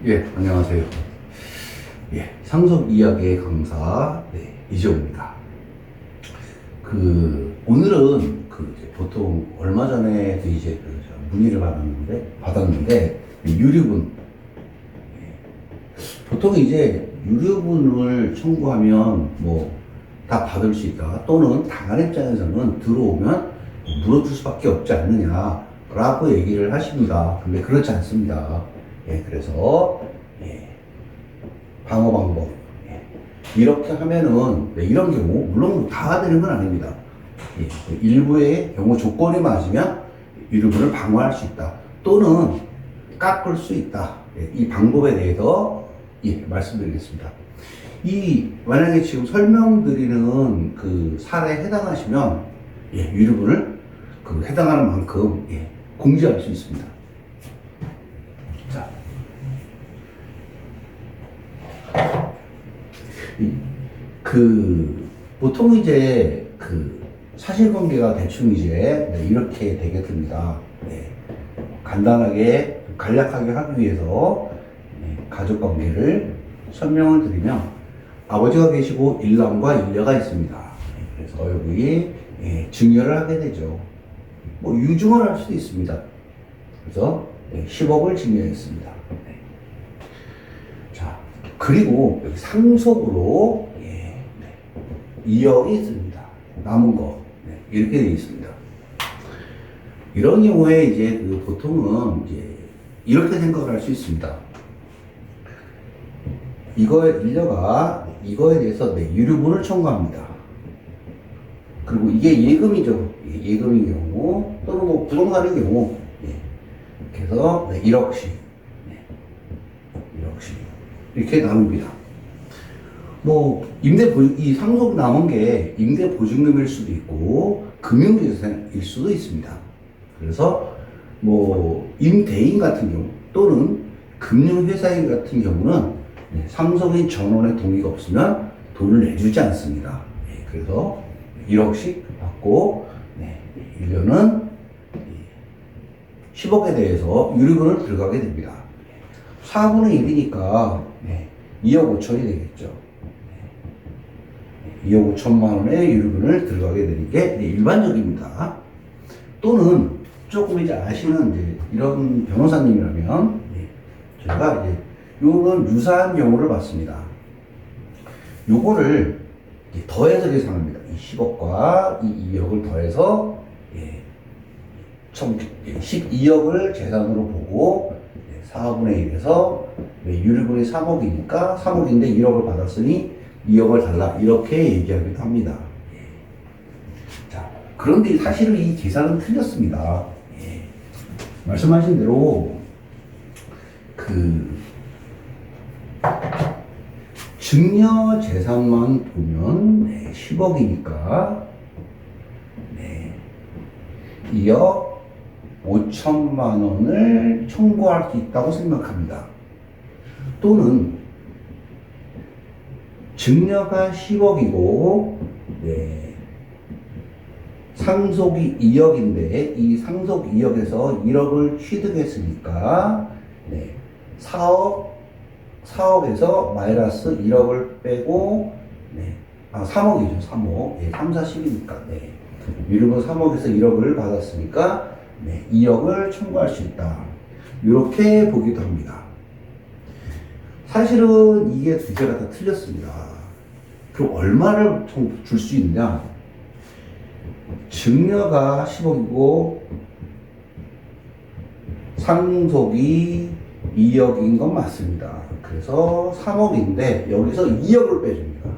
예, 안녕하세요. 예, 상속 이야기의 강사, 이재호입니다. 오늘은 보통 얼마 전에도 이제 문의를 받았는데, 유류분. 보통 이제 유류분을 청구하면 다 받을 수 있다. 또는 당한 입장에서는 들어오면 물어줄 수밖에 없지 않느냐라고 얘기를 하십니다. 근데 그렇지 않습니다. 그래서 방어 방법 이렇게 하면은 이런 경우 물론 다 되는 건 아닙니다. 일부의 경우 조건이 맞으면 유류분을 방어할 수 있다. 또는 깎을 수 있다. 이 방법에 대해서 말씀드리겠습니다. 만약에 지금 설명드리는 그 사례에 해당하시면 유류분을 해당하는 만큼 공지할 수 있습니다. 자, 보통 이제 사실관계가 대충 이제 이렇게 되게 됩니다. 간단하게 간략하게 하기 위해서 가족관계를 설명을 드리면 아버지가 계시고 일남과 일녀가 있습니다. 그래서 여기 증여를 하게 되죠. 유증을 할 수도 있습니다. 그래서 10억을 증여했습니다. 자, 그리고 여기 상속으로 2억이 있습니다. 남은 거 이렇게 되어 있습니다. 이런 경우에 이제 보통은 이제 이렇게 생각을 할 수 있습니다. 일녀가 이거에 대해서 유류분을 청구합니다. 그리고 이게 예금이죠. 예금인 경우 또는 부동산인 경우 그래서 1억씩 1억씩 이렇게 나눕니다. 이 상속 남은 게 임대보증금일 수도 있고 금융재산일 수도 있습니다. 그래서 임대인 같은 경우 또는 금융회사인 같은 경우는 상속인 전원의 동의가 없으면 돈을 내주지 않습니다. 그래서 1억씩 받고 1년은 10억에 대해서 유류분을 들어가게 됩니다. 4분의 1이니까 2억 5천이 되겠죠. 2억 5천만 원의 유류분을 들어가게 되는 게 일반적입니다. 또는 조금 이제 아시는 이런 변호사님이라면 저희가 이제 요런 유사한 경우를 봤습니다. 요거를 더해서 계산합니다. 이 10억과 이 2억을 더해서 12억을 재산으로 보고 4분의 1에서 유류분이 3억이니까 3억인데 1억을 받았으니 2억을 달라 이렇게 얘기하기도 합니다. 자, 그런데 사실은 이 계산은 틀렸습니다. 말씀하신 대로 증여 재산만 보면 10억이니까 2억 5천만 원을 청구할 수 있다고 생각합니다. 또는 증여가 10억이고 상속이 2억인데 이 상속 2억에서 1억을 취득했으니까 4억에서 마이너스 1억을 빼고 3억이죠. 3억 3, 4, 10이니까 유류분 3억에서 1억을 받았으니까 2억을 청구할 수 있다. 이렇게 보기도 합니다. 사실은 이게 두 개가 다 틀렸습니다. 그럼 얼마를 줄 수 있느냐? 증여가 10억이고 상속이 2억인 건 맞습니다. 그래서 3억인데 여기서 2억을 빼줍니다.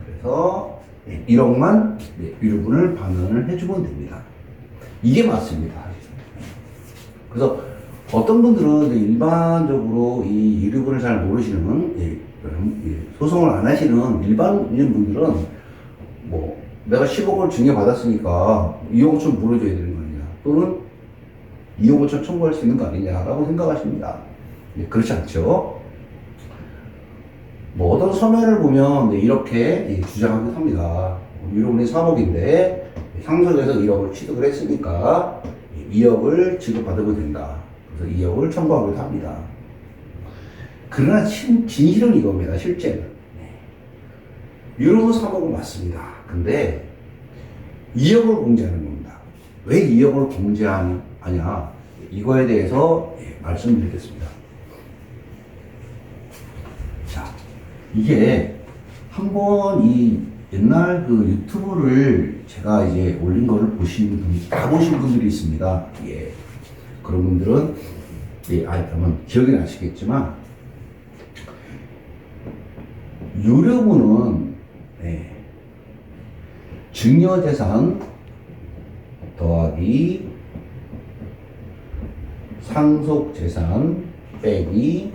그래서 1억만 유류분을 반환을 해주면 됩니다. 이게 맞습니다. 그래서 어떤 분들은 일반적으로 이 유류분을 잘 모르시는 소송을 안 하시는 일반인 분들은 내가 10억을 증여받았으니까 2억 5천 물어줘야 되는 거 아니냐 또는 2억 5천 청구할 수 있는 거 아니냐라고 생각하십니다. 그렇지 않죠. 어떤 서면을 보면 이렇게 주장하기도 합니다. 유류분이 3억인데 상속에서 1억을 취득을 했으니까 2억을 지급받으면 된다. 그래서 2억을 청구하기도 합니다. 그러나 진실은 이겁니다. 실제는. 유럽은 3억은 맞습니다. 근데 2억을 공제하는 겁니다. 왜 2억을 공제하냐? 이거에 대해서 말씀드리겠습니다. 자, 이게 한번 이 옛날 그 유튜브를 제가 이제 올린 거를 보신 분이 다 보신 분들이 있습니다. 예. 그런 분들은 그러면 기억이 나시겠지만 유료분은 증여재산 더하기 상속재산 빼기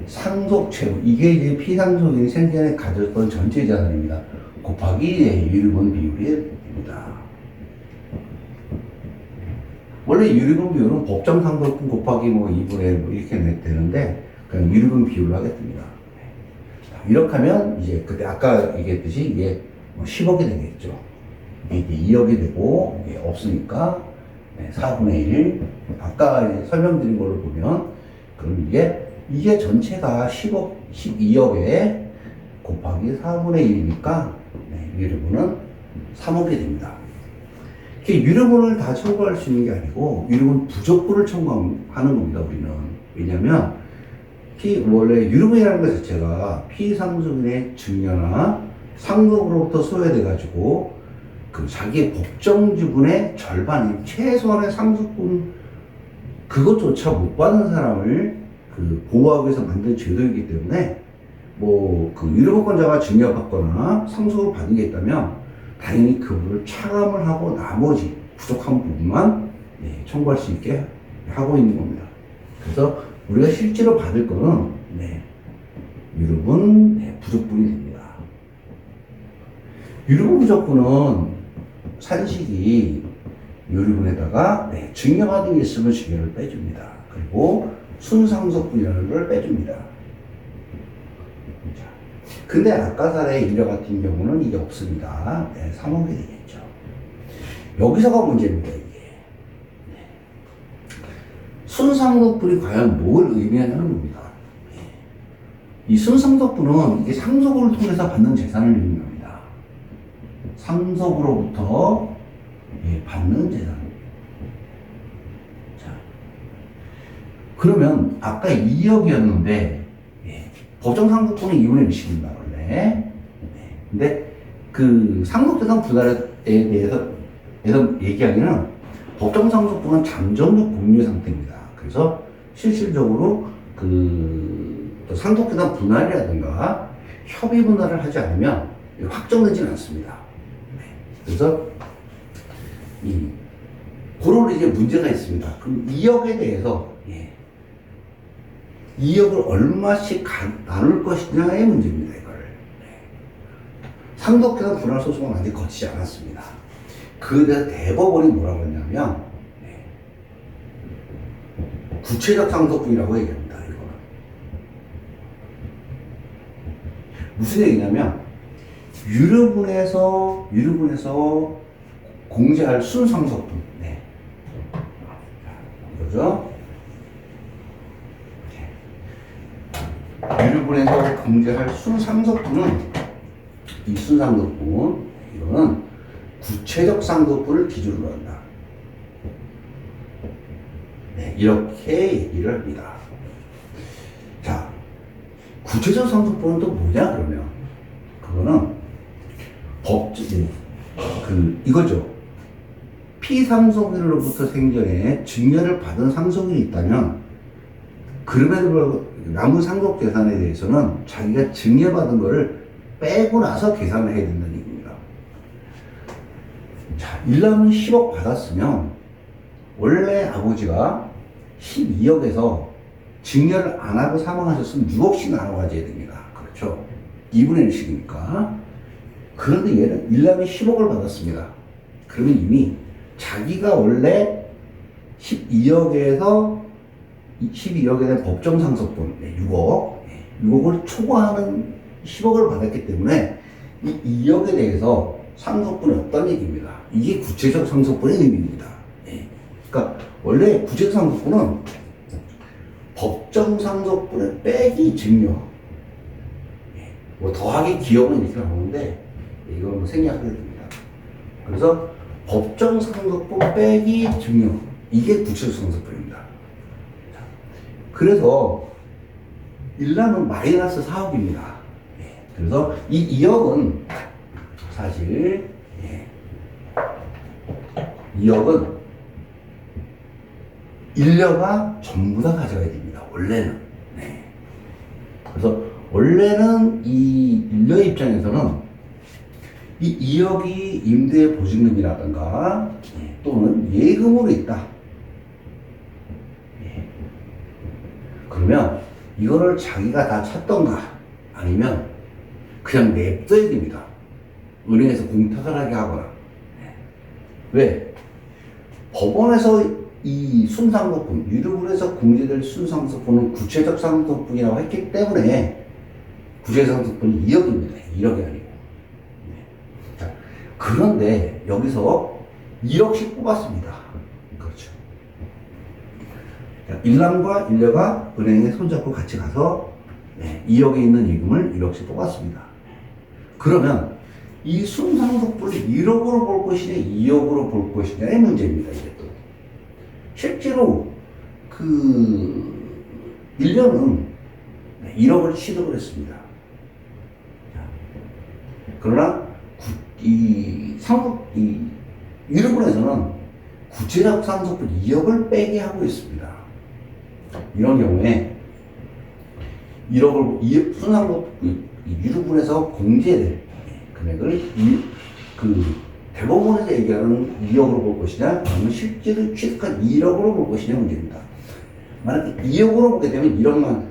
상속채무, 이게 이제 피상속인이 생전에 가졌던 전체 자산입니다. 곱하기 유류분 비율이 됩니다. 원래 유류분 비율은 법정 상속분 곱하기 뭐 2분의 1 뭐 이렇게 되는데 그냥 유류분 비율로 하겠습니다. 이렇게 하면 이제 그때 아까 얘기했듯이 이게 10억이 되겠죠. 이게 2억이 되고 이게 없으니까 4분의 1. 아까 이제 설명드린 걸로 보면 그럼 이게 전체가 10억, 12억에 곱하기 4분의 1이니까 유류분은 3억이 됩니다. 유류분을 다 청구할 수 있는 게 아니고 유류분 부족분을 청구하는 겁니다. 우리는. 왜냐하면 원래 유류분이라는 것 자체가 피상속인의 증여나 상속으로부터 소외돼 가지고 그 자기의 법정지분의 절반인 최소한의 상속분 그것조차 못 받는 사람을 그 보호하기 위해서 만든 제도이기 때문에 뭐 그 유류분권자가 증여받거나 상속을 받은 게 있다면 당연히 그분을 차감을 하고 나머지 부족한 부분만 청구할 수 있게 하고 있는 겁니다. 그래서 우리가 실제로 받을 거는 유류분 부족분이 됩니다. 유류분 부족분은 산식이 유류분에다가 증여받은 게 있으면 증여를 빼줍니다. 그리고 순상속분이라는 걸 빼줍니다. 자, 근데 아까 사례 인려 같은 경우는 이게 없습니다. 3억이 되겠죠. 여기서가 문제입니다, 이게. 순상속분이 과연 뭘 의미하냐는 겁니다. 이 순상속분은 이게 상속을 통해서 받는 재산을 의미합니다. 상속으로부터 받는 재산. 자, 그러면 아까 2억이었는데 법정 상속분은 2분의 1씩입니다, 원래. 근데 그 상속재산 분할에 대해서 얘기하기는 법정 상속분은 잠정적 공유 상태입니다. 그래서 실질적으로 그 상속재산 분할이라든가 협의 분할을 하지 않으면 확정되지는 않습니다. 그래서 그런 이제 문제가 있습니다. 그럼 2억에 대해서 2억을 얼마씩 나눌 것이냐의 문제입니다. 이걸 상속재산 분할 소송은 아직 거치지 않았습니다. 그에 대해서 대법원이 뭐라고 했냐면 구체적 상속분이라고 얘기합니다. 이거는 무슨 얘기냐면 유류분에서 공제할 순상속분, 그죠? 유류분에서 공제할 순상속분은 이 순상속분 이거는 구체적 상속분을 기준으로 한다. 이렇게 얘기를 합니다. 자, 구체적 상속분은 또 뭐냐 그러면 그거는 이거죠. 피상속인으로부터 생전에 증여를 받은 상속인이 있다면 그럼에도 불구하고 남은 상속 재산에 대해서는 자기가 증여받은 거를 빼고 나서 계산을 해야 된다는 얘기입니다. 자, 1남은 10억 받았으면 원래 아버지가 12억에서 증여를 안 하고 사망하셨으면 6억씩 나눠 가져야 됩니다. 그렇죠? 2분의 1씩이니까. 그런데 얘는 1남이 10억을 받았습니다. 그러면 이미 자기가 원래 12억에 대한 법정 상속분 6억을 초과하는 10억을 받았기 때문에 이 2억에 대해서 상속분이 없다는 얘기입니다. 이게 구체적 상속분의 의미입니다. 그러니까 원래 구체적 상속분은 법정 상속분의 빼기 증여. 뭐 더하기 기억은 이렇게 나오는데 이건 생략해야 됩니다. 그래서 법정 상속분 빼기 증여, 이게 구체적 상속분입니다. 그래서 일람은 마이너스 4억입니다. 그래서 이 2억은 사실 2억은 일녀가 전부 다 가져가야 됩니다. 원래는. 그래서 원래는 이 일녀 입장에서는 이 2억이 임대 보증금이라든가 또는 예금으로 있다. 그러면 이거를 자기가 다 찾던가 아니면 그냥 냅둬야 됩니다. 은행에서 공탁을 하게 하거나. 왜? 법원에서 이 순상속분, 유류분에서 공제될 순상속분은 구체적 상속분이라고 했기 때문에 구체적 상속분이 2억입니다. 1억이 아니고. 자, 그런데 여기서 1억씩 뽑았습니다. 그렇죠. 일남과 일녀가 은행에 손잡고 같이 가서 2억에 있는 예금을 1억씩 뽑았습니다. 그러면 이 순상속분을 1억으로 볼 것이냐 2억으로 볼 것이냐의 문제입니다. 이게 또 실제로 그 1년은 1억을 취득을 했습니다. 그러나 이 유류분에서는 구체적 상속분 2억을 빼게 하고 있습니다. 이런 경우에 1억을 순상속분 유류분에서 공제될 금액을 대법원에서 얘기하는 2억으로 볼 것이냐 아니면 실제로 취득한 1억으로 볼 것이냐 문제입니다. 만약에 2억으로 보게 되면 1억만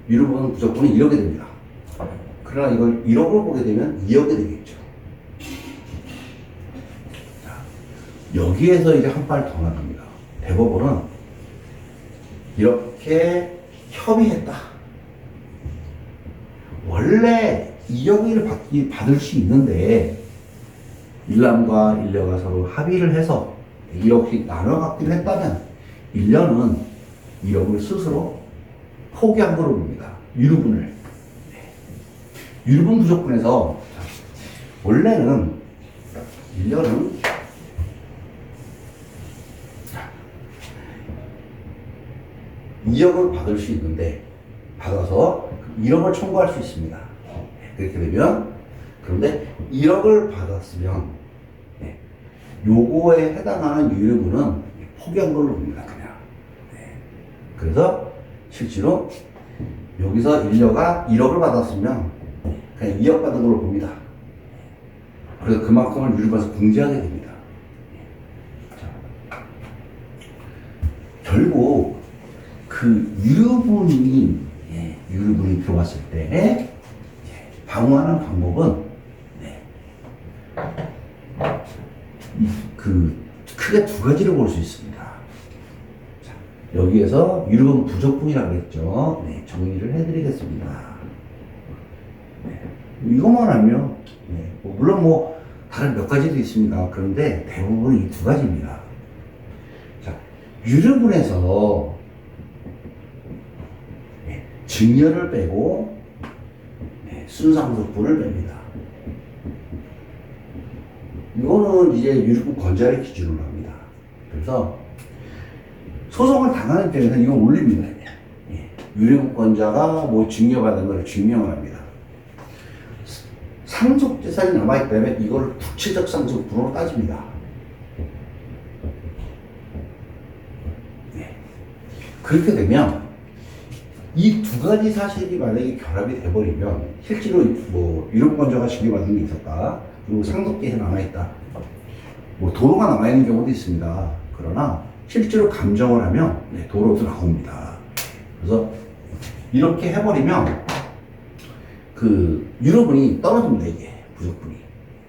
유류분 무조건 1억이 됩니다. 그러나 이걸 1억으로 보게 되면 2억이 되겠죠. 자, 여기에서 이제 한 발 더 나갑니다. 대법원은 이렇게 협의했다. 원래 2억을 받을 수 있는데 일남과 일녀가 서로 합의를 해서 1억씩 나눠 갖기로 했다면 1년은 1억을 스스로 포기한 거로 봅니다. 유류분을. 유류분 부족분에서 원래는 1년은 2억을 받을 수 있는데 받아서 1억을 청구할 수 있습니다. 그렇게 되면 그런데 1억을 받았으면 요거에 해당하는 유류분은 포기한 걸로 봅니다. 그냥. 그래서 실제로 여기서 일녀가 1억을 받았으면 그냥 2억 받은 걸로 봅니다. 그래서 그만큼을 유류분에서 공제하게 됩니다. 자, 결국 그 유류분이 들어왔을 때 방어하는 방법은 크게 두 가지로 볼 수 있습니다. 자, 여기에서 유류분 부족분이라고 했죠. 정리를 해드리겠습니다. 이것만 하면 물론 다른 몇 가지도 있습니다. 그런데 대부분 이 두 가지입니다. 자, 유류분에서 증여를 빼고 순상속분을 뺍니다. 이거는 이제 유류분 권자를 기준으로 합니다. 그래서 소송을 당하는 입장에서는 이건 올립니다. 유류분 권자가 증여받은 걸 증명을 합니다. 상속재산이 남아있다면 이걸 구체적 상속분으로 따집니다. 그렇게 되면 이 두 가지 사실이 만약에 결합이 돼버리면 실제로 유류분 권자가 증여받은 게 있었다. 그리고 상속재산이 남아있다. 도로가 남아있는 경우도 있습니다. 그러나 실제로 감정을 하면 도로도 나옵니다. 그래서 이렇게 해버리면 유류분이 떨어집니다. 이게 부족분이.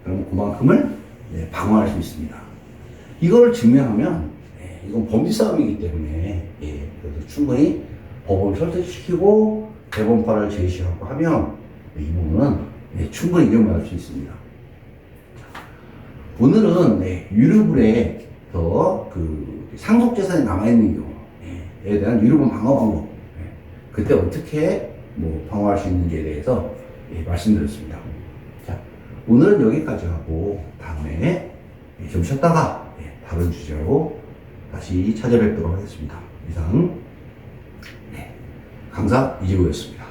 그러면 그만큼을 방어할 수 있습니다. 이걸 증명하면 이건 범죄 싸움이기 때문에 그래서 충분히 법원을 설득시키고 대법원판을 제시하고 하면 이 부분은 충분히 인정받을 수 있습니다. 오늘은 유류분에서 상속재산이 남아있는 경우 대한 유료분 방어 방법, 그때 어떻게 뭐 방어할 수 있는지에 대해서 말씀드렸습니다. 자, 오늘은 여기까지 하고 다음에 좀 쉬었다가 다른 주제로 다시 찾아뵙도록 하겠습니다. 이상 강사 이지구였습니다.